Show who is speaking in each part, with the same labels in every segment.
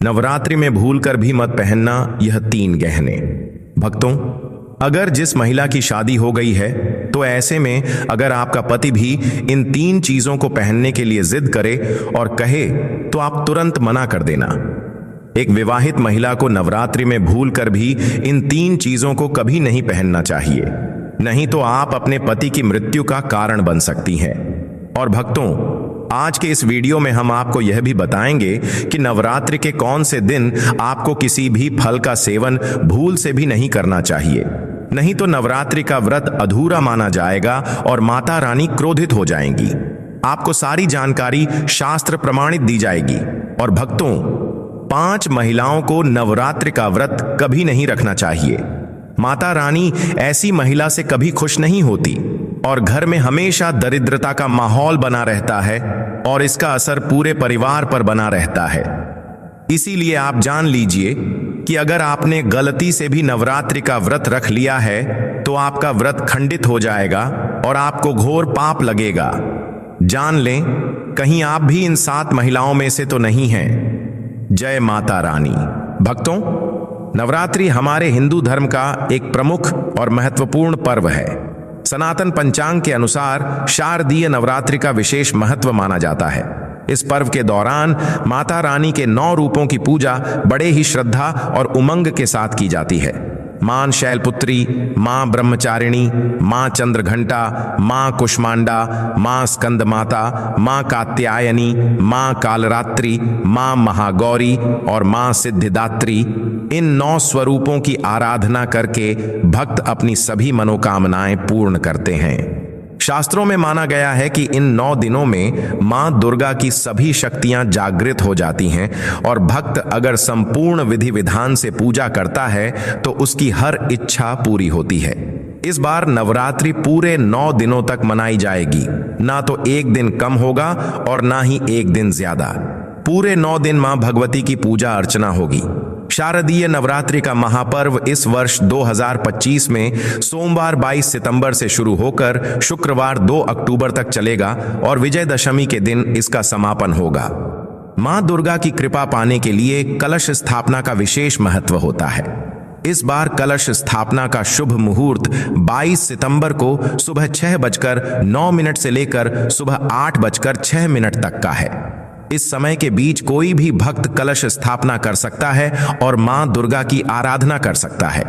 Speaker 1: नवरात्रि में भूलकर भी मत पहनना यह 3 गहने। भक्तों, अगर जिस महिला की शादी हो गई है तो ऐसे में अगर आपका पति भी इन 3 चीजों को पहनने के लिए जिद करे और कहे तो आप तुरंत मना कर देना। एक विवाहित महिला को नवरात्रि में भूलकर भी इन 3 चीजों को कभी नहीं पहनना चाहिए, नहीं तो आप अपने पति की मृत्यु का कारण बन सकती हैं। और भक्तों, आज के इस वीडियो में हम आपको यह भी बताएंगे कि नवरात्रि के कौन से दिन आपको किसी भी फल का सेवन भूल से भी नहीं करना चाहिए, नहीं तो नवरात्रि का व्रत अधूरा माना जाएगा और माता रानी क्रोधित हो जाएंगी। आपको सारी जानकारी शास्त्र प्रमाणित दी जाएगी। और भक्तों, 5 महिलाओं को नवरात्रि का व्रत कभी नहीं रखना चाहिए। माता रानी ऐसी महिला से कभी खुश नहीं होती और घर में हमेशा दरिद्रता का माहौल बना रहता है और इसका असर पूरे परिवार पर बना रहता है। इसीलिए आप जान लीजिए कि अगर आपने गलती से भी नवरात्रि का व्रत रख लिया है तो आपका व्रत खंडित हो जाएगा और आपको घोर पाप लगेगा। जान लें, कहीं आप भी इन 7 महिलाओं में से तो नहीं हैं। जय माता रानी। भक्तों, नवरात्रि हमारे हिंदू धर्म का एक प्रमुख और महत्वपूर्ण पर्व है। सनातन पंचांग के अनुसार शारदीय नवरात्रि का विशेष महत्व माना जाता है। इस पर्व के दौरान माता रानी के 9 रूपों की पूजा बड़े ही श्रद्धा और उमंग के साथ की जाती है। मां शैलपुत्री, मां ब्रह्मचारिणी, मां चंद्रघंटा, मां कुष्मांडा, मां स्कंद माता, मां कात्यायनी, मां कालरात्रि, मां महागौरी और मां सिद्धिदात्री। इन 9 स्वरूपों की आराधना करके भक्त अपनी सभी मनोकामनाएं पूर्ण करते हैं। शास्त्रों में माना गया है कि इन 9 दिनों में मां दुर्गा की सभी शक्तियां जागृत हो जाती हैं और भक्त अगर संपूर्ण विधि विधान से पूजा करता है तो उसकी हर इच्छा पूरी होती है। इस बार नवरात्रि पूरे 9 दिनों तक मनाई जाएगी, ना तो एक दिन कम होगा और ना ही एक दिन ज्यादा। पूरे 9 दिन मां भगवती की पूजा अर्चना होगी। शारदीय नवरात्रि का महापर्व इस वर्ष 2025 में सोमवार 22 सितंबर से शुरू होकर शुक्रवार 2 अक्टूबर तक चलेगा और विजयदशमी के दिन इसका समापन होगा। मां दुर्गा की कृपा पाने के लिए कलश स्थापना का विशेष महत्व होता है। इस बार कलश स्थापना का शुभ मुहूर्त 22 सितंबर को सुबह 6:09 से लेकर सुबह 8:06 तक का है। इस समय के बीच कोई भी भक्त कलश स्थापना कर सकता है और मां दुर्गा की आराधना कर सकता है।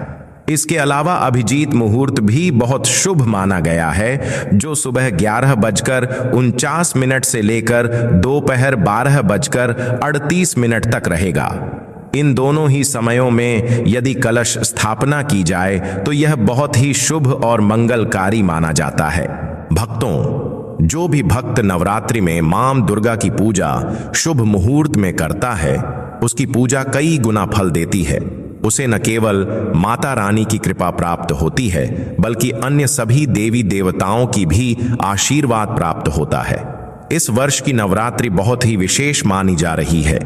Speaker 1: इसके अलावा अभिजीत मुहूर्त भी बहुत शुभ माना गया है, जो सुबह 11:49 से लेकर दोपहर 12:38 तक रहेगा। इन दोनों ही समयों में यदि कलश स्थापना की जाए तो यह बहुत ही शुभ और मंगलकारी माना जाता है। भक्तों, जो भी भक्त नवरात्रि में मां दुर्गा की पूजा शुभ मुहूर्त में करता है, उसकी पूजा कई गुना फल देती है। उसे न केवल माता रानी की कृपा प्राप्त होती है, बल्कि अन्य सभी देवी देवताओं की भी आशीर्वाद प्राप्त होता है। इस वर्ष की नवरात्रि बहुत ही विशेष मानी जा रही है।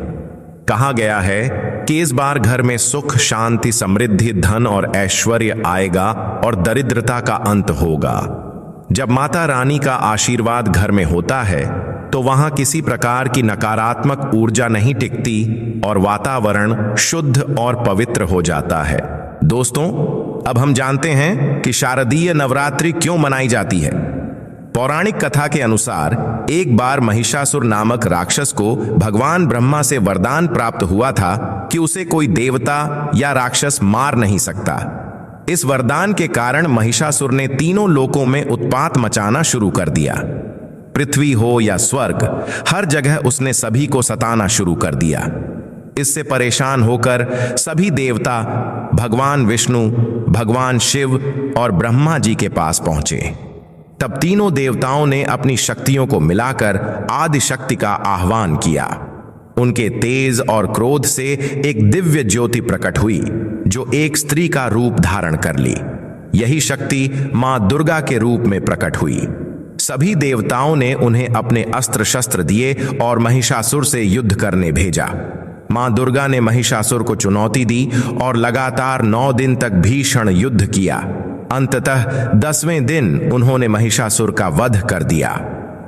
Speaker 1: कहा गया है कि इस बार घर में सुख, शांति, समृद्धि, धन और ऐश्वर्य आएगा और दरिद्रता का अंत होगा। जब माता रानी का आशीर्वाद घर में होता है तो वहां किसी प्रकार की नकारात्मक ऊर्जा नहीं टिकती और वातावरण शुद्ध और पवित्र हो जाता है। दोस्तों, अब हम जानते हैं कि शारदीय नवरात्रि क्यों मनाई जाती है। पौराणिक कथा के अनुसार एक बार महिषासुर नामक राक्षस को भगवान ब्रह्मा से वरदान प्राप्त हुआ था कि उसे कोई देवता या राक्षस मार नहीं सकता। इस वरदान के कारण महिषासुर ने तीनों लोकों में उत्पात मचाना शुरू कर दिया। पृथ्वी हो या स्वर्ग, हर जगह उसने सभी को सताना शुरू कर दिया। इससे परेशान होकर सभी देवता भगवान विष्णु, भगवान शिव और ब्रह्मा जी के पास पहुंचे। तब तीनों देवताओं ने अपनी शक्तियों को मिलाकर आदि शक्ति का आह्वान किया। उनके तेज और क्रोध से एक दिव्य ज्योति प्रकट हुई जो एक स्त्री का रूप धारण कर ली। यही शक्ति मां दुर्गा के रूप में प्रकट हुई। सभी देवताओं ने उन्हें अपने अस्त्र शस्त्र दिए और महिषासुर से युद्ध करने भेजा। मां दुर्गा ने महिषासुर को चुनौती दी और लगातार 9 दिन तक भीषण युद्ध किया। अंततः 10वें दिन उन्होंने महिषासुर का वध कर दिया।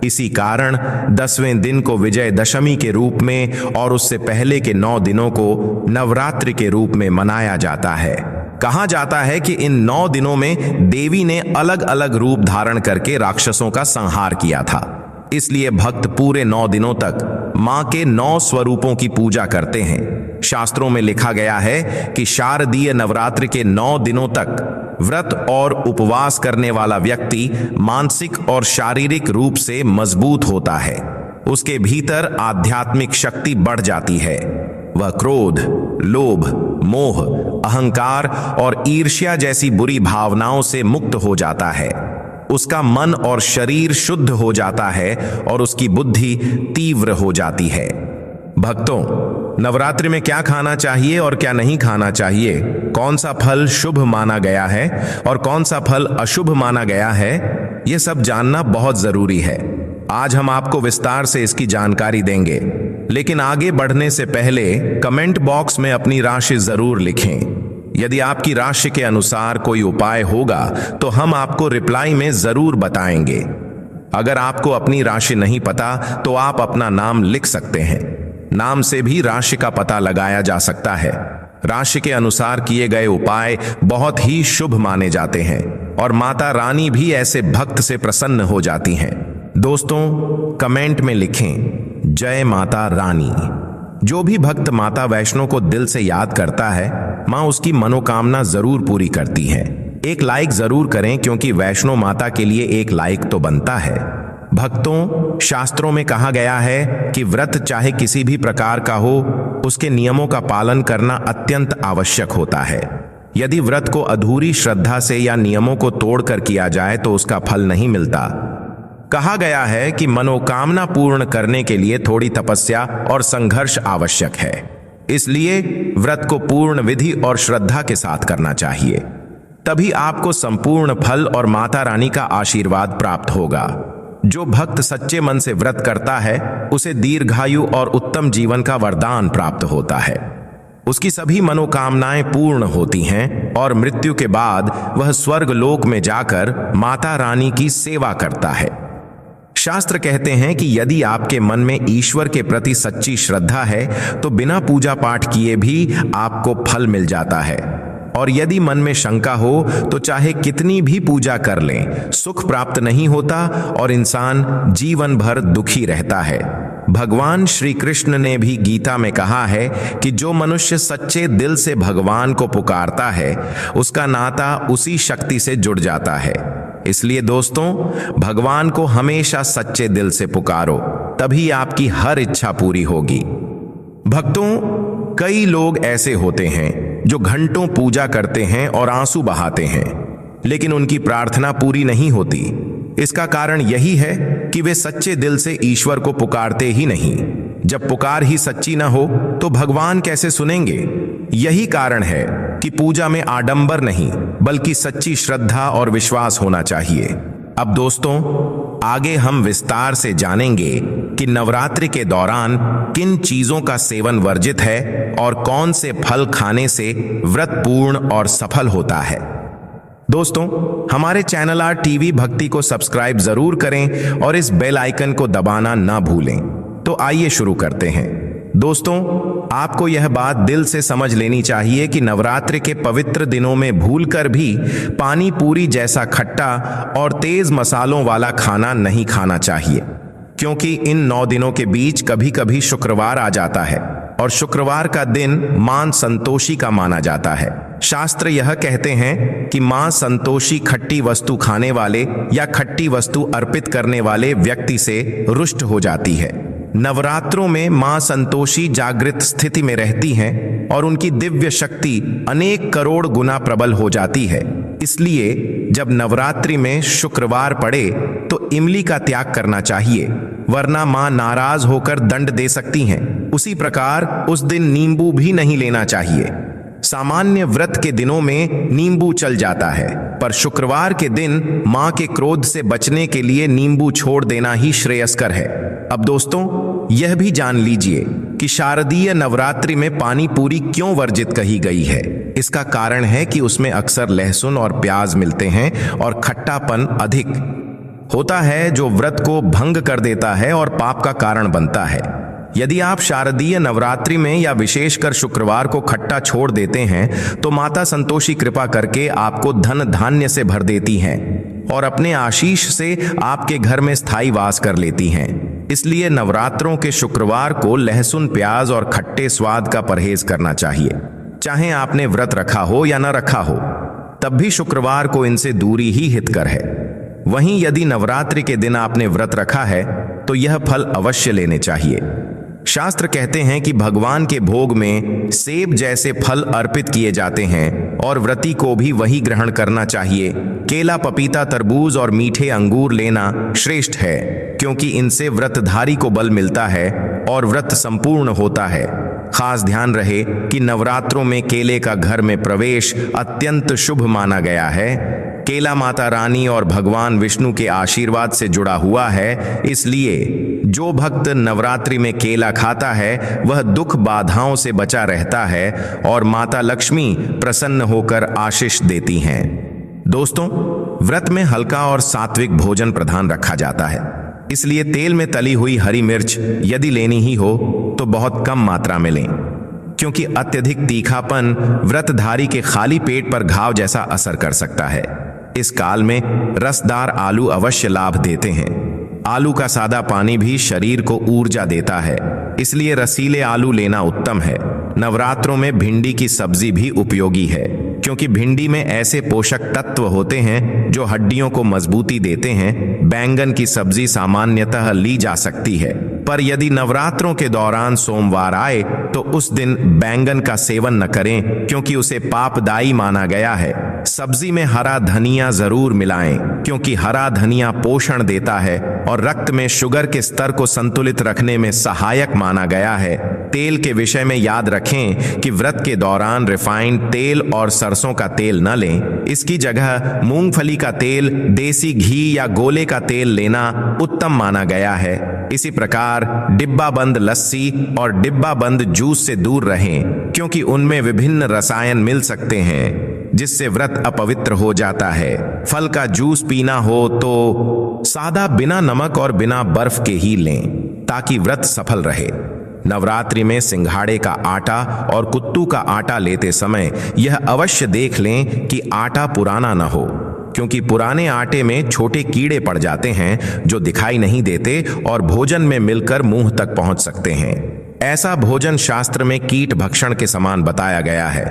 Speaker 1: इसी कारण 10वें दिन को विजयदशमी के रूप में और उससे पहले के 9 दिनों को नवरात्रि के रूप में मनाया जाता है। कहा जाता है कि इन 9 दिनों में देवी ने अलग अलग रूप धारण करके राक्षसों का संहार किया था। इसलिए भक्त पूरे 9 दिनों तक मां के 9 स्वरूपों की पूजा करते हैं। शास्त्रों में लिखा गया है कि शारदीय नवरात्रि के 9 दिनों तक व्रत और उपवास करने वाला व्यक्ति मानसिक और शारीरिक रूप से मजबूत होता है। उसके भीतर आध्यात्मिक शक्ति बढ़ जाती है। वह क्रोध, लोभ, मोह, अहंकार और ईर्ष्या जैसी बुरी भावनाओं से मुक्त हो जाता है। उसका मन और शरीर शुद्ध हो जाता है और उसकी बुद्धि तीव्र हो जाती है। भक्तों, नवरात्रि में क्या खाना चाहिए और क्या नहीं खाना चाहिए, कौन सा फल शुभ माना गया है और कौन सा फल अशुभ माना गया है, यह सब जानना बहुत जरूरी है। आज हम आपको विस्तार से इसकी जानकारी देंगे, लेकिन आगे बढ़ने से पहले कमेंट बॉक्स में अपनी राशि जरूर लिखें। यदि आपकी राशि के अनुसार कोई उपाय होगा तो हम आपको रिप्लाई में जरूर बताएंगे। अगर आपको अपनी राशि नहीं पता तो आप अपना नाम लिख सकते हैं। नाम से भी राशि का पता लगाया जा सकता है। राशि के अनुसार किए गए उपाय बहुत ही शुभ माने जाते हैं और माता रानी भी ऐसे भक्त से प्रसन्न हो जाती हैं। दोस्तों, कमेंट में लिखें जय माता रानी। जो भी भक्त माता वैष्णो को दिल से याद करता है, मां उसकी मनोकामना जरूर पूरी करती है। एक लाइक जरूर करें, क्योंकि वैष्णो माता के लिए एक लाइक तो बनता है। भक्तों, शास्त्रों में कहा गया है कि व्रत चाहे किसी भी प्रकार का हो, उसके नियमों का पालन करना अत्यंत आवश्यक होता है। यदि व्रत को अधूरी श्रद्धा से या नियमों को तोड़कर किया जाए तो उसका फल नहीं मिलता। कहा गया है कि मनोकामना पूर्ण करने के लिए थोड़ी तपस्या और संघर्ष आवश्यक है। इसलिए व्रत को पूर्ण विधि और श्रद्धा के साथ करना चाहिए, तभी आपको संपूर्ण फल और माता रानी का आशीर्वाद प्राप्त होगा। जो भक्त सच्चे मन से व्रत करता है, उसे दीर्घायु और उत्तम जीवन का वरदान प्राप्त होता है। उसकी सभी मनोकामनाएं पूर्ण होती हैं और मृत्यु के बाद वह स्वर्ग लोक में जाकर माता रानी की सेवा करता है। शास्त्र कहते हैं कि यदि आपके मन में ईश्वर के प्रति सच्ची श्रद्धा है तो बिना पूजा पाठ किए भी आपको फल मिल जाता है। और यदि मन में शंका हो तो चाहे कितनी भी पूजा कर लें, सुख प्राप्त नहीं होता और इंसान जीवन भर दुखी रहता है। भगवान श्री कृष्ण ने भी गीता में कहा है कि जो मनुष्य सच्चे दिल से भगवान को पुकारता है, उसका नाता उसी शक्ति से जुड़ जाता है। इसलिए दोस्तों, भगवान को हमेशा सच्चे दिल से पुकारो, तभी आपकी हर इच्छा पूरी होगी। भक्तों, कई लोग ऐसे होते हैं जो घंटों पूजा करते हैं और आंसू बहाते हैं, लेकिन उनकी प्रार्थना पूरी नहीं होती। इसका कारण यही है कि वे सच्चे दिल से ईश्वर को पुकारते ही नहीं। जब पुकार ही सच्ची न हो तो भगवान कैसे सुनेंगे? यही कारण है कि पूजा में आडंबर नहीं, बल्कि सच्ची श्रद्धा और विश्वास होना चाहिए। अब दोस्तों, आगे हम विस्तार से जानेंगे कि नवरात्रि के दौरान किन चीजों का सेवन वर्जित है और कौन से फल खाने से व्रत पूर्ण और सफल होता है। दोस्तों, हमारे चैनल आर टीवी भक्ति को सब्सक्राइब जरूर करें और इस बेल आइकन को दबाना ना भूलें। तो आइए शुरू करते हैं। दोस्तों, आपको यह बात दिल से समझ लेनी चाहिए कि नवरात्रि के पवित्र दिनों में भूलकर भी पानी पूरी जैसा खट्टा और तेज मसालों वाला खाना नहीं खाना चाहिए, क्योंकि इन 9 दिनों के बीच कभी कभी शुक्रवार आ जाता है और शुक्रवार का दिन मां संतोषी का माना जाता है। शास्त्र यह कहते हैं कि मां संतोषी खट्टी वस्तु खाने वाले या खट्टी वस्तु अर्पित करने वाले व्यक्ति से रुष्ट हो जाती है। नवरात्रों में मां संतोषी जागृत स्थिति में रहती हैं और उनकी दिव्य शक्ति अनेक करोड़ गुना प्रबल हो जाती है। इसलिए जब नवरात्रि में शुक्रवार पड़े तो इमली का त्याग करना चाहिए, वरना मां नाराज होकर दंड दे सकती हैं। उसी प्रकार उस दिन नींबू भी नहीं लेना चाहिए। सामान्य व्रत के दिनों में नींबू चल जाता है, पर शुक्रवार के दिन मां के क्रोध से बचने के लिए नींबू छोड़ देना ही श्रेयस्कर है। अब दोस्तों, यह भी जान लीजिए कि शारदीय नवरात्रि में पानी पूरी क्यों वर्जित कही गई है। इसका कारण है कि उसमें अक्सर लहसुन और प्याज मिलते हैं और खट्टापन अधिक होता है जो व्रत को भंग कर देता है और पाप का कारण बनता है। यदि आप शारदीय नवरात्रि में या विशेषकर शुक्रवार को खट्टा छोड़ देते हैं तो माता संतोषी कृपा करके आपको धन धान्य से भर देती हैं और अपने आशीष से आपके घर में स्थायी वास कर लेती हैं। इसलिए नवरात्रों के शुक्रवार को लहसुन, प्याज और खट्टे स्वाद का परहेज करना चाहिए। चाहे आपने व्रत रखा हो या न रखा हो, तब भी शुक्रवार को इनसे दूरी ही हितकर है। वहीं यदि नवरात्रि के दिन आपने व्रत रखा है तो यह फल अवश्य लेने चाहिए। शास्त्र कहते हैं कि भगवान के भोग में सेब जैसे फल अर्पित किए जाते हैं और व्रती को भी वही ग्रहण करना चाहिए। केला, पपीता, तरबूज और मीठे अंगूर लेना श्रेष्ठ है, क्योंकि इनसे व्रतधारी को बल मिलता है और व्रत संपूर्ण होता है। खास ध्यान रहे कि नवरात्रों में केले का घर में प्रवेश अत्यंत शुभ माना गया है। केला माता रानी और भगवान विष्णु के आशीर्वाद से जुड़ा हुआ है, इसलिए जो भक्त नवरात्रि में केला खाता है वह दुख बाधाओं से बचा रहता है और माता लक्ष्मी प्रसन्न होकर आशीष देती हैं। दोस्तों, व्रत में हल्का और सात्विक भोजन प्रधान रखा जाता है, इसलिए तेल में तली हुई हरी मिर्च यदि लेनी ही हो तो बहुत कम मात्रा में लें, क्योंकि अत्यधिक तीखापन व्रतधारी के खाली पेट पर घाव जैसा असर कर सकता है। इस काल में रसदार आलू अवश्य लाभ देते हैं। आलू का सादा पानी भी शरीर को ऊर्जा देता है, इसलिए रसीले आलू लेना उत्तम है। नवरात्रों में भिंडी की सब्जी भी उपयोगी है, क्योंकि भिंडी में ऐसे पोषक तत्व होते हैं जो हड्डियों को मजबूती देते हैं। बैंगन की सब्जी सामान्यतः ली जा सकती है, पर यदि नवरात्रों के दौरान सोमवार आए तो उस दिन बैंगन का सेवन न करें, क्योंकि उसे पापदायी माना गया है। सब्जी में हरा धनिया जरूर मिलाएं, क्योंकि हरा धनिया पोषण देता है और रक्त में शुगर के स्तर को संतुलित रखने में सहायक माना गया है। तेल के विषय में याद रखें कि व्रत के दौरान रिफाइंड तेल और सरसों का तेल न लें। इसकी जगह मूंगफली का तेल, देसी घी या गोले का तेल लेना उत्तम माना गया है। इसी प्रकार डिब्बा बंद लस्सी और डिब्बा बंद जूस से दूर रहें, क्योंकि उनमें विभिन्न रसायन मिल सकते हैं जिससे व्रत अपवित्र हो जाता है। फल का जूस पीना हो तो सादा, बिना नमक और बिना बर्फ के ही लें, ताकि व्रत सफल रहे। नवरात्रि में सिंघाड़े का आटा और कुत्तू का आटा लेते समय यह अवश्य देख लें कि आटा पुराना न हो, क्योंकि पुराने आटे में छोटे कीड़े पड़ जाते हैं जो दिखाई नहीं देते और भोजन में मिलकर मुंह तक पहुंच सकते हैं। ऐसा भोजन शास्त्र में कीट भक्षण के समान बताया गया है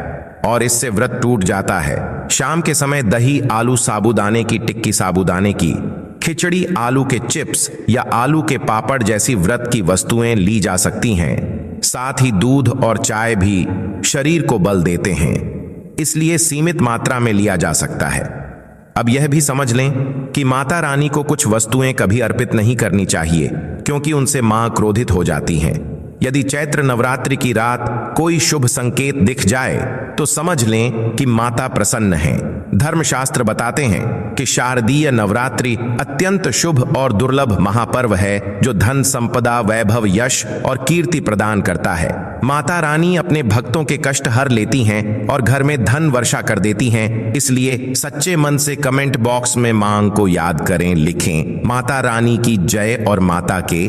Speaker 1: और इससे व्रत टूट जाता है। शाम के समय दही, आलू साबूदाने की टिक्की, साबूदाने की खिचड़ी, आलू के चिप्स या आलू के पापड़ जैसी व्रत की वस्तुएं ली जा सकती हैं। साथ ही दूध और चाय भी शरीर को बल देते हैं, इसलिए सीमित मात्रा में लिया जा सकता है। अब यह भी समझ लें कि माता रानी को कुछ वस्तुएं कभी अर्पित नहीं करनी चाहिए, क्योंकि उनसे मां क्रोधित हो जाती हैं। यदि चैत्र नवरात्रि की रात कोई शुभ संकेत दिख जाए तो समझ लें कि माता प्रसन्न है। धर्मशास्त्र बताते हैं कि शारदीय नवरात्रि अत्यंत शुभ और दुर्लभ महापर्व है, जो धन, संपदा, वैभव, यश और कीर्ति प्रदान करता है। माता रानी अपने भक्तों के कष्ट हर लेती हैं और घर में धन वर्षा कर देती हैं। इसलिए सच्चे मन से कमेंट बॉक्स में मांग को याद करें, लिखें माता रानी की जय और माता के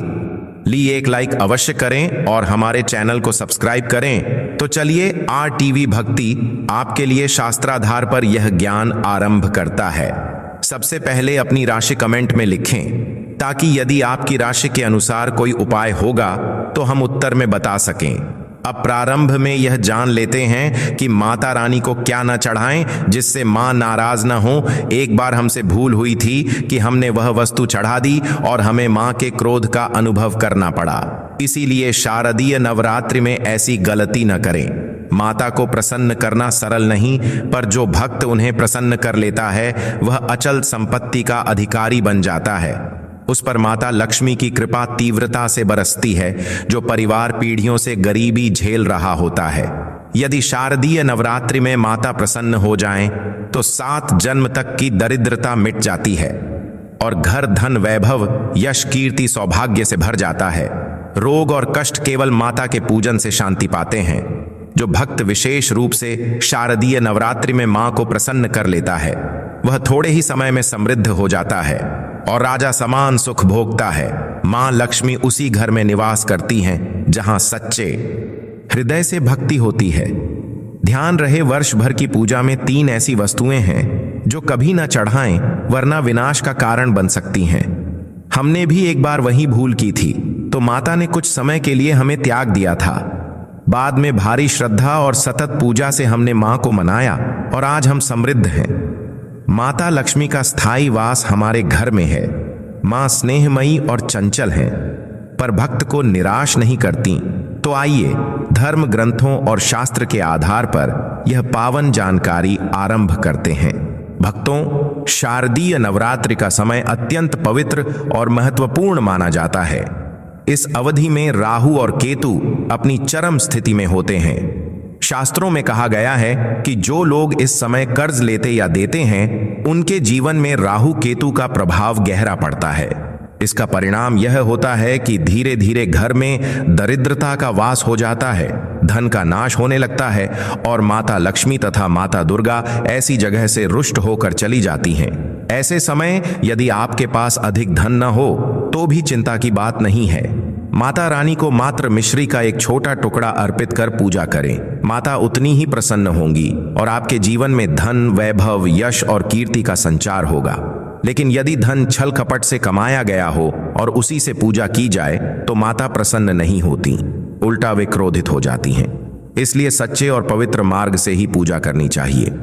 Speaker 1: लिए एक लाइक अवश्य करें और हमारे चैनल को सब्सक्राइब करें। तो चलिए, RTV भक्ति आपके लिए शास्त्राधार पर यह ज्ञान आरंभ करता है। सबसे पहले अपनी राशि कमेंट में लिखें, ताकि यदि आपकी राशि के अनुसार कोई उपाय होगा तो हम उत्तर में बता सकें। अब प्रारंभ में यह जान लेते हैं कि माता रानी को क्या न चढ़ाएं जिससे मां नाराज न हो। एक बार हमसे भूल हुई थी कि हमने वह वस्तु चढ़ा दी और हमें मां के क्रोध का अनुभव करना पड़ा। इसीलिए शारदीय नवरात्रि में ऐसी गलती न करें। माता को प्रसन्न करना सरल नहीं, पर जो भक्त उन्हें प्रसन्न कर लेता है वह अचल संपत्ति का अधिकारी बन जाता है। उस पर माता लक्ष्मी की कृपा तीव्रता से बरसती है, जो परिवार पीढ़ियों से गरीबी झेल रहा होता है। यदि शारदीय नवरात्रि में माता प्रसन्न हो जाएं, तो 7 जन्म तक की दरिद्रता मिट जाती है और घर धन, वैभव, यश, कीर्ति, सौभाग्य से भर जाता है। रोग और कष्ट केवल माता के पूजन से शांति पाते हैं। जो भक्त विशेष रूप से शारदीय नवरात्रि में मां को प्रसन्न कर लेता है, वह थोड़े ही समय में समृद्ध हो जाता है। और राजा समान सुख भोगता है। मां लक्ष्मी उसी घर में निवास करती हैं जहां सच्चे हृदय से भक्ति होती है। ध्यान रहे, वर्ष भर की पूजा में 3 ऐसी वस्तुएं हैं जो कभी ना चढ़ाएं, वरना विनाश का कारण बन सकती हैं। हमने भी एक बार वही भूल की थी, तो माता ने कुछ समय के लिए हमें त्याग दिया था। बाद में भारी श्रद्धा और सतत पूजा से हमने मां को मनाया और आज हम समृद्ध हैं। माता लक्ष्मी का स्थायी वास हमारे घर में है। मां स्नेहमयी और चंचल हैं, पर भक्त को निराश नहीं करती। तो आइए धर्म ग्रंथों और शास्त्र के आधार पर यह पावन जानकारी आरंभ करते हैं। भक्तों, शारदीय नवरात्रि का समय अत्यंत पवित्र और महत्वपूर्ण माना जाता है। इस अवधि में राहु और केतु अपनी चरम स्थिति में होते हैं। शास्त्रों में कहा गया है कि जो लोग इस समय कर्ज लेते या देते हैं, उनके जीवन में राहु केतु का प्रभाव गहरा पड़ता है। इसका परिणाम यह होता है कि धीरे धीरे घर में दरिद्रता का वास हो जाता है, धन का नाश होने लगता है और माता लक्ष्मी तथा माता दुर्गा ऐसी जगह से रुष्ट होकर चली जाती हैं। ऐसे समय यदि आपके पास अधिक धन न हो तो भी चिंता की बात नहीं है। माता रानी को मात्र मिश्री का एक छोटा टुकड़ा अर्पित कर पूजा करें। माता उतनी ही प्रसन्न होंगी और आपके जीवन में धन, वैभव, यश और कीर्ति का संचार होगा। लेकिन यदि धन छल कपट से कमाया गया हो और उसी से पूजा की जाए तो माता प्रसन्न नहीं होती, उल्टा वे क्रोधित हो जाती हैं। इसलिए सच्चे और पवित्र मार्ग से ही पूजा करनी चाहिए।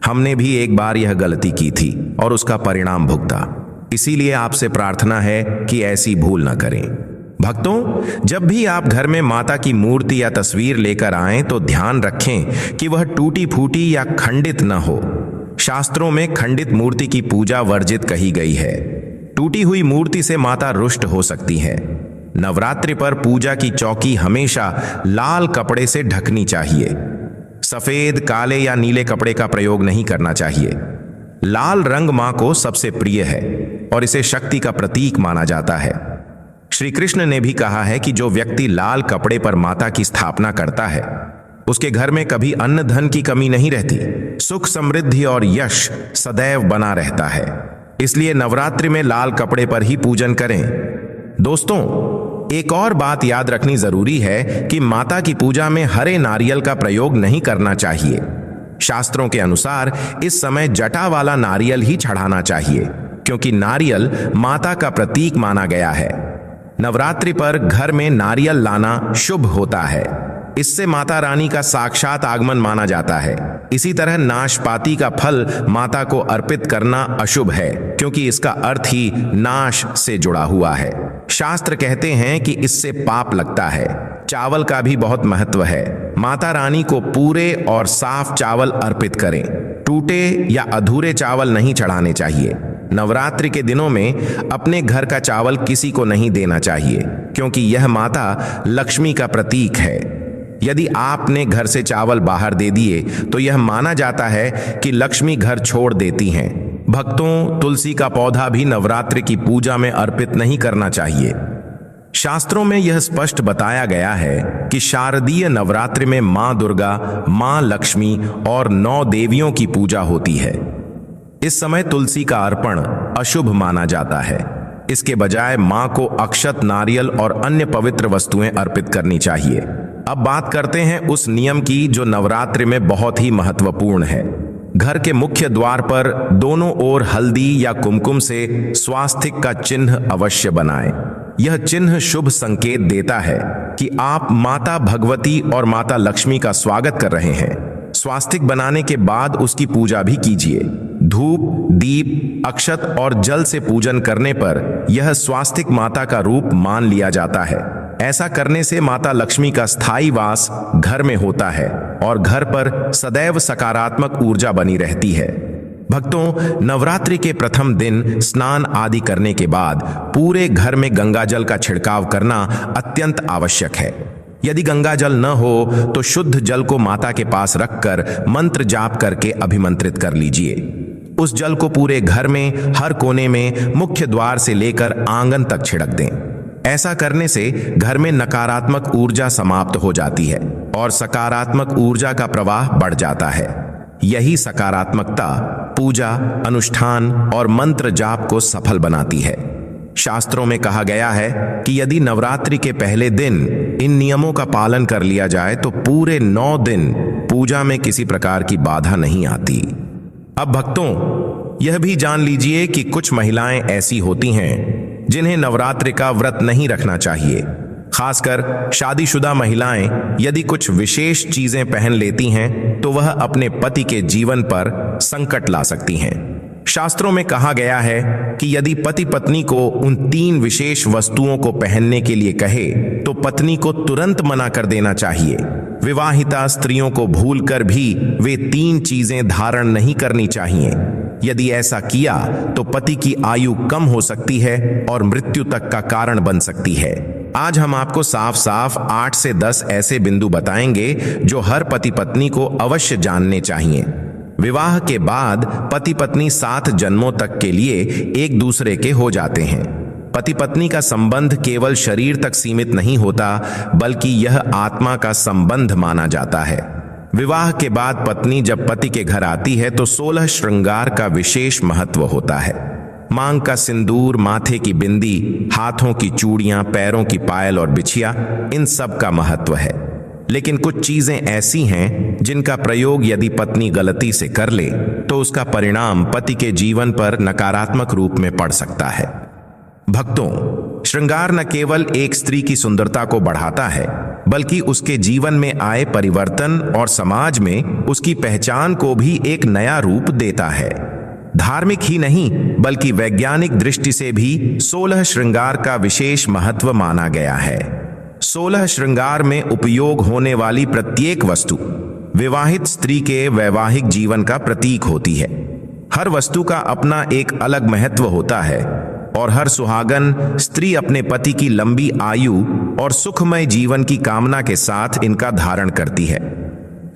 Speaker 1: हमने भी एक बार यह गलती की थी और उसका परिणाम भुगता। इसीलिए आपसे प्रार्थना है कि ऐसी भूल न करें। भक्तों, जब भी आप घर में माता की मूर्ति या तस्वीर लेकर आएं तो ध्यान रखें कि वह टूटी फूटी या खंडित न हो। शास्त्रों में खंडित मूर्ति की पूजा वर्जित कही गई है। टूटी हुई मूर्ति से माता रुष्ट हो सकती है। नवरात्रि पर पूजा की चौकी हमेशा लाल कपड़े से ढकनी चाहिए। सफेद, काले या नीले कपड़े का प्रयोग नहीं करना चाहिए। लाल रंग मां को सबसे प्रिय है और इसे शक्ति का प्रतीक माना जाता है। श्री कृष्ण ने भी कहा है कि जो व्यक्ति लाल कपड़े पर माता की स्थापना करता है, उसके घर में कभी अन्न धन की कमी नहीं रहती। सुख, समृद्धि और यश सदैव बना रहता है। इसलिए नवरात्रि में लाल कपड़े पर ही पूजन करें। दोस्तों, एक और बात याद रखनी जरूरी है कि माता की पूजा में हरे नारियल का प्रयोग नहीं करना चाहिए। शास्त्रों के अनुसार इस समय जटा वाला नारियल ही चढ़ाना चाहिए, क्योंकि नारियल माता का प्रतीक माना गया है। नवरात्रि पर घर में नारियल लाना शुभ होता है। इससे माता रानी का साक्षात आगमन माना जाता है। इसी तरह नाशपाती का फल माता को अर्पित करना अशुभ है, क्योंकि इसका अर्थ ही नाश से जुड़ा हुआ है। शास्त्र कहते हैं कि इससे पाप लगता है। चावल का भी बहुत महत्व है। माता रानी को पूरे और साफ चावल अर्पित करें। टूटे या अधूरे चावल नहीं चढ़ाने चाहिए। नवरात्रि के दिनों में अपने घर का चावल किसी को नहीं देना चाहिए, क्योंकि यह माता लक्ष्मी का प्रतीक है। यदि आपने घर से चावल बाहर दे दिए तो यह माना जाता है कि लक्ष्मी घर छोड़ देती हैं। भक्तों, तुलसी का पौधा भी नवरात्रि की पूजा में अर्पित नहीं करना चाहिए। शास्त्रों में यह स्पष्ट बताया गया है कि शारदीय नवरात्रि में मां दुर्गा, मां लक्ष्मी और 9 देवियों की पूजा होती है। इस समय तुलसी का अर्पण अशुभ माना जाता है। इसके बजाय मां को अक्षत, नारियल और अन्य पवित्र वस्तुएं अर्पित करनी चाहिए। अब बात करते हैं उस नियम की जो नवरात्रि में बहुत ही महत्वपूर्ण है। घर के मुख्य द्वार पर दोनों ओर हल्दी या कुमकुम से स्वास्तिक का चिन्ह अवश्य बनाएं। यह चिन्ह शुभ संकेत देता है कि आप माता भगवती और माता लक्ष्मी का स्वागत कर रहे हैं। स्वास्तिक बनाने के बाद उसकी पूजा भी कीजिए। धूप, दीप, अक्षत और जल से पूजन करने पर यह स्वास्तिक माता का रूप मान लिया जाता है। ऐसा करने से माता लक्ष्मी का स्थायी वास घर में होता है और घर पर सदैव सकारात्मक ऊर्जा बनी रहती है। भक्तों, नवरात्रि के प्रथम दिन स्नान आदि करने के बाद पूरे घर में गंगा जल का छिड़काव करना अत्यंत आवश्यक है। यदि गंगा जल न हो तो शुद्ध जल को माता के पास रखकर मंत्र जाप करके अभिमंत्रित कर लीजिए। उस जल को पूरे घर में हर कोने में मुख्य द्वार से लेकर आंगन तक छिड़क दें। ऐसा करने से घर में नकारात्मक ऊर्जा समाप्त हो जाती है और सकारात्मक ऊर्जा का प्रवाह बढ़ जाता है। यही सकारात्मकता पूजा, अनुष्ठान और मंत्र जाप को सफल बनाती है। शास्त्रों में कहा गया है कि यदि नवरात्रि के पहले दिन इन नियमों का पालन कर लिया जाए तो पूरे 9 दिन पूजा में किसी प्रकार की बाधा नहीं आती। अब भक्तों, यह भी जान लीजिए कि कुछ महिलाएं ऐसी होती हैं जिन्हें नवरात्रि का व्रत नहीं रखना चाहिए। खासकर शादीशुदा महिलाएं यदि कुछ विशेष चीजें पहन लेती हैं तो वह अपने पति के जीवन पर संकट ला सकती हैं। शास्त्रों में कहा गया है कि यदि पति पत्नी को उन 3 विशेष वस्तुओं को पहनने के लिए कहे तो पत्नी को तुरंत मना कर देना चाहिए। विवाहिता स्त्रियों को भूलकर भी वे 3 चीजें धारण नहीं करनी चाहिए। यदि ऐसा किया तो पति की आयु कम हो सकती है और मृत्यु तक का कारण बन सकती है। आज हम आपको साफ साफ 8 से 10 ऐसे बिंदु बताएंगे जो हर पति पत्नी को अवश्य जानने चाहिए। विवाह के बाद पति पत्नी 7 जन्मों तक के लिए एक दूसरे के हो जाते हैं। पति पत्नी का संबंध केवल शरीर तक सीमित नहीं होता, बल्कि यह आत्मा का संबंध माना जाता है। विवाह के बाद पत्नी जब पति के घर आती है तो 16 श्रृंगार का विशेष महत्व होता है। मांग का सिंदूर, माथे की बिंदी, हाथों की चूड़ियां, पैरों की पायल और बिछिया, इन सब का महत्व है। लेकिन कुछ चीजें ऐसी हैं जिनका प्रयोग यदि पत्नी गलती से कर ले तो उसका परिणाम पति के जीवन पर नकारात्मक रूप में पड़ सकता है। भक्तों, श्रृंगार न केवल एक स्त्री की सुंदरता को बढ़ाता है, बल्कि उसके जीवन में आए परिवर्तन और समाज में उसकी पहचान को भी एक नया रूप देता है। धार्मिक ही नहीं बल्कि वैज्ञानिक दृष्टि से भी 16 श्रृंगार का विशेष महत्व माना गया है। 16 श्रृंगार में उपयोग होने वाली प्रत्येक वस्तु विवाहित स्त्री के वैवाहिक जीवन का प्रतीक होती है। हर वस्तु का अपना एक अलग महत्व होता है और हर सुहागन स्त्री अपने पति की लंबी आयु और सुखमय जीवन की कामना के साथ इनका धारण करती है।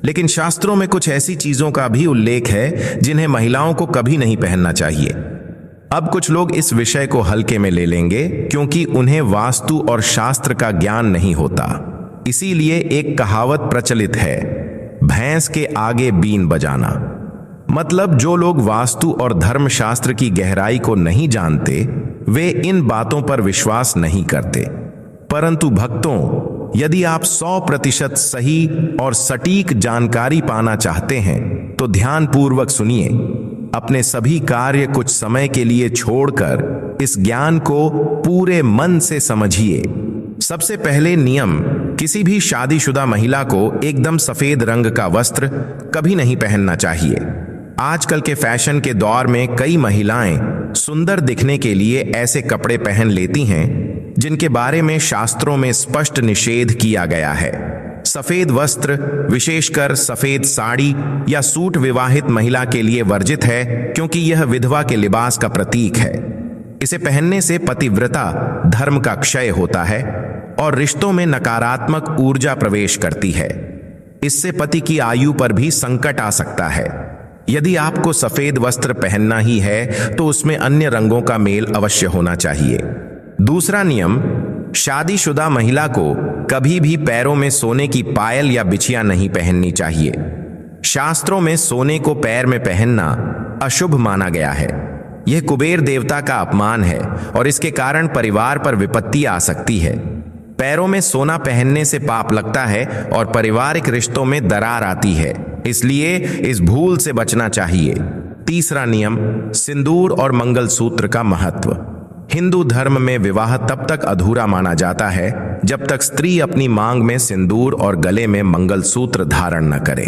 Speaker 1: लेकिन शास्त्रों में कुछ ऐसी चीजों का भी उल्लेख है जिन्हें महिलाओं को कभी नहीं पहनना चाहिए। अब कुछ लोग इस विषय को हल्के में ले लेंगे क्योंकि उन्हें वास्तु और शास्त्र का ज्ञान नहीं होता। इसीलिए एक कहावत प्रचलित है, भैंस के आगे बीन बजाना। मतलब जो लोग वास्तु और धर्मशास्त्र की गहराई को नहीं जानते वे इन बातों पर विश्वास नहीं करते। परंतु भक्तों, यदि आप 100% सही और सटीक जानकारी पाना चाहते हैं तो ध्यानपूर्वक सुनिए। अपने सभी कार्य कुछ समय के लिए छोड़कर इस ज्ञान को पूरे मन से समझिए। सबसे पहले नियम, किसी भी शादीशुदा महिला को एकदम सफेद रंग का वस्त्र कभी नहीं पहनना चाहिए। आजकल के फैशन के दौर में कई महिलाएं सुंदर दिखने के लिए ऐसे कपड़े पहन लेती हैं जिनके बारे में शास्त्रों में स्पष्ट निषेध किया गया है। सफेद वस्त्र, विशेषकर सफेद साड़ी या सूट, विवाहित महिला के लिए वर्जित है क्योंकि यह विधवा के लिबास का प्रतीक है। इसे पहनने से पतिव्रता धर्म का क्षय होता है और रिश्तों में नकारात्मक ऊर्जा प्रवेश करती है। इससे पति की आयु पर भी संकट आ सकता है। यदि आपको सफेद वस्त्र पहनना ही है तो उसमें अन्य रंगों का मेल अवश्य होना चाहिए। दूसरा नियम, शादीशुदा महिला को कभी भी पैरों में सोने की पायल या बिछिया नहीं पहननी चाहिए। शास्त्रों में सोने को पैर में पहनना अशुभ माना गया है। यह कुबेर देवता का अपमान है और इसके कारण परिवार पर विपत्ति आ सकती है। पैरों में सोना पहनने से पाप लगता है और पारिवारिक रिश्तों में दरार आती है, इसलिए इस भूल से बचना चाहिए। तीसरा नियम, सिंदूर और मंगलसूत्र का महत्व। हिंदू धर्म में विवाह तब तक अधूरा माना जाता है जब तक स्त्री अपनी मांग में सिंदूर और गले में मंगलसूत्र धारण न करे।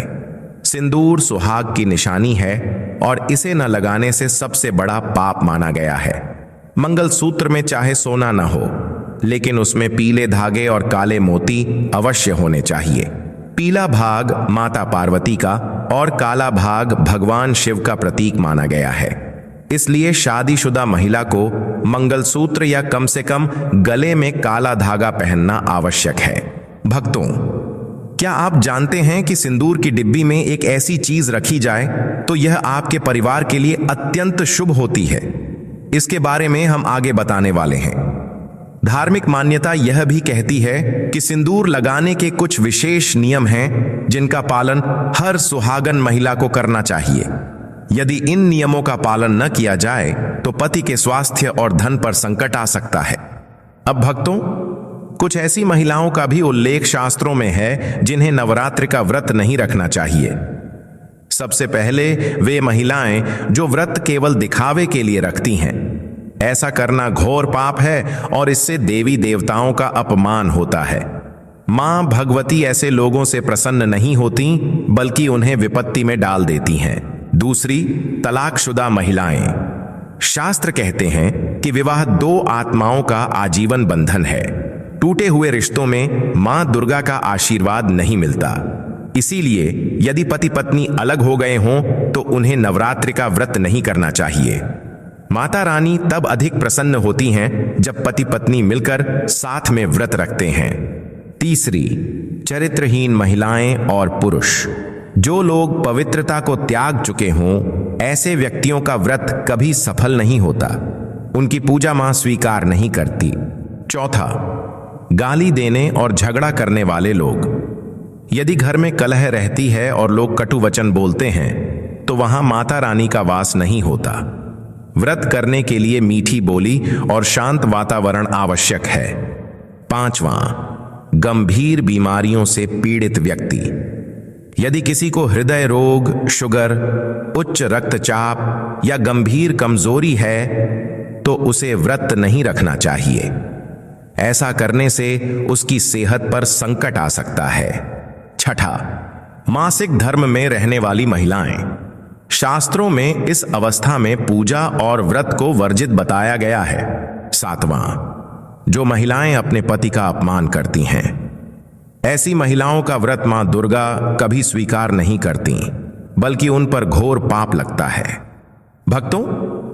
Speaker 1: सिंदूर सुहाग की निशानी है और इसे न लगाने से सबसे बड़ा पाप माना गया है। मंगलसूत्र में चाहे सोना न हो, लेकिन उसमें पीले धागे और काले मोती अवश्य होने चाहिए। पीला भाग माता पार्वती का और काला भाग भगवान शिव का प्रतीक माना गया है। इसलिए शादीशुदा महिला को मंगलसूत्र या कम से कम गले में काला धागा पहनना आवश्यक है। भक्तों, क्या आप जानते हैं कि सिंदूर की डिब्बी में एक ऐसी चीज रखी जाए तो यह आपके परिवार के लिए अत्यंत शुभ होती है? इसके बारे में हम आगे बताने वाले हैं। धार्मिक मान्यता यह भी कहती है कि सिंदूर लगाने के कुछ विशेष नियम हैं जिनका पालन हर सुहागन महिला को करना चाहिए। यदि इन नियमों का पालन न किया जाए तो पति के स्वास्थ्य और धन पर संकट आ सकता है। अब भक्तों, कुछ ऐसी महिलाओं का भी उल्लेख शास्त्रों में है जिन्हें नवरात्रि का व्रत नहीं रखना चाहिए। सबसे पहले वे महिलाएं जो व्रत केवल दिखावे के लिए रखती हैं। ऐसा करना घोर पाप है और इससे देवी देवताओं का अपमान होता है। मां भगवती ऐसे लोगों से प्रसन्न नहीं होती, बल्कि उन्हें विपत्ति में डाल देती हैं। दूसरी, तलाकशुदा महिलाएं। शास्त्र कहते हैं कि विवाह दो आत्माओं का आजीवन बंधन है। टूटे हुए रिश्तों में मां दुर्गा का आशीर्वाद नहीं मिलता। इसीलिए यदि पति पत्नी अलग हो गए हों तो उन्हें नवरात्रि का व्रत नहीं करना चाहिए। माता रानी तब अधिक प्रसन्न होती हैं जब पति पत्नी मिलकर साथ में व्रत रखते हैं। तीसरी, चरित्रहीन महिलाएं और पुरुष। जो लोग पवित्रता को त्याग चुके हों, ऐसे व्यक्तियों का व्रत कभी सफल नहीं होता। उनकी पूजा मां स्वीकार नहीं करती। चौथा, गाली देने और झगड़ा करने वाले लोग। यदि घर में कलह रहती है और लोग कटु वचन बोलते हैं तो वहां माता रानी का वास नहीं होता। व्रत करने के लिए मीठी बोली और शांत वातावरण आवश्यक है। पांचवां, गंभीर बीमारियों से पीड़ित व्यक्ति। यदि किसी को हृदय रोग, शुगर, उच्च रक्तचाप या गंभीर कमजोरी है तो उसे व्रत नहीं रखना चाहिए। ऐसा करने से उसकी सेहत पर संकट आ सकता है। छठा, मासिक धर्म में रहने वाली महिलाएं। शास्त्रों में इस अवस्था में पूजा और व्रत को वर्जित बताया गया है। सातवां, जो महिलाएं अपने पति का अपमान करती हैं। ऐसी महिलाओं का व्रत मां दुर्गा कभी स्वीकार नहीं करती, बल्कि उन पर घोर पाप लगता है। भक्तों,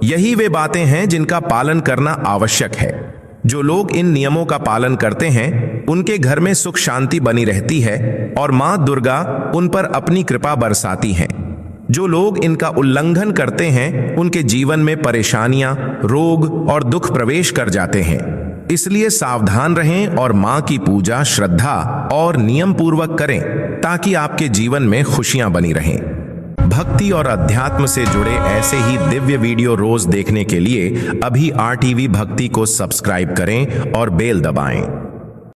Speaker 1: यही वे बातें हैं जिनका पालन करना आवश्यक है। जो लोग इन नियमों का पालन करते हैं उनके घर में सुख शांति बनी रहती है और मां दुर्गा उन पर अपनी कृपा बरसाती हैं। जो लोग इनका उल्लंघन करते हैं उनके जीवन में परेशानियां, रोग और दुख प्रवेश कर जाते हैं। इसलिए सावधान रहें और मां की पूजा श्रद्धा और नियम पूर्वक करें ताकि आपके जीवन में खुशियां बनी रहें। भक्ति और अध्यात्म से जुड़े ऐसे ही दिव्य वीडियो रोज देखने के लिए अभी RTV भक्ति को सब्सक्राइब करें और बेल दबाएं।